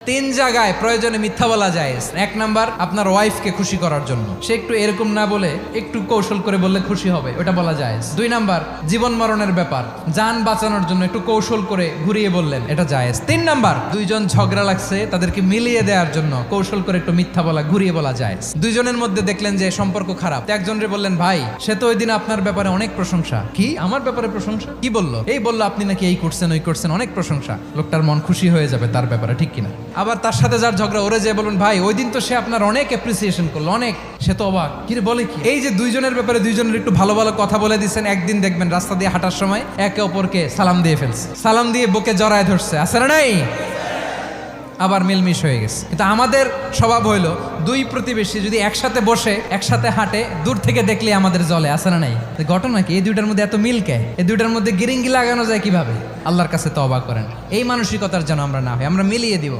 তিন জায়গায় প্রয়োজনে মিথ্যা বলা যায়। এক নাম্বার, আপনার ওয়াইফকে খুশি করার জন্য, সে একটু এরকম না বলে একটু কৌশল করে বললে খুশি হবে, ওটা বলা যায়। দুই নাম্বার, জীবন মরণের ব্যাপার, জান বাঁচানোর জন্য একটু কৌশল করে ঘুরিয়ে বললেন, এটা জায়েজ। তিন নাম্বার, দুইজন ঝগড়া লাগছে, তাদেরকে মিলিয়ে দেওয়ার জন্য কৌশল করে একটু মিথ্যা বলা, ঘুরিয়ে বলা যায়। দুইজনের মধ্যে দেখলেন যে সম্পর্ক খারাপ, একজনরে বললেন, ভাই সে তো ওই দিন আপনার ব্যাপারে অনেক প্রশংসা। কি আমার ব্যাপারে প্রশংসা? কি বললো? এই বললো আপনি নাকি এই করছেন ওই করছেন, অনেক প্রশংসা। লোকটার মন খুশি হয়ে যাবে তার ব্যাপারে, ঠিক কিনা? আবার তার সাথে যার ঝগড়া, ওরে যে বলুন, ভাই ওই দিন তো সে আপনার অনেক অ্যাপ্রিসিয়েশন করলো, অনেক, সে তো অবাক, কি রে বলে কি? এই যে দুইজনের ব্যাপারে দুইজনের একটু ভালো ভালো কথা বলে দিচ্ছেন, একদিন দেখবেন রাস্তা দিয়ে হাঁটার সময় একে অপরকে সালাম দিয়ে ফেলছে, সালাম দিয়ে বুকে জড়ায় ধরছে, আছে না নাই? আবার মিলমিশ হয়ে গেছে। কিন্তু আমাদের স্বভাব হইলো, দুই প্রতিবেশী যদি একসাথে বসে একসাথে হাঁটে, দূর থেকে দেখলে আমাদের জলে, আছে না নাই? ঘটনা কি? এই দুইটার মধ্যে এত মিল কে? এই দুইটার মধ্যে গিরিঙ্গি লাগানো যায় কিভাবে? আল্লাহর কাছে তওবা করেন, এই মানসিকতার যেন আমরা না হয়, আমরা মিলিয়ে দিব।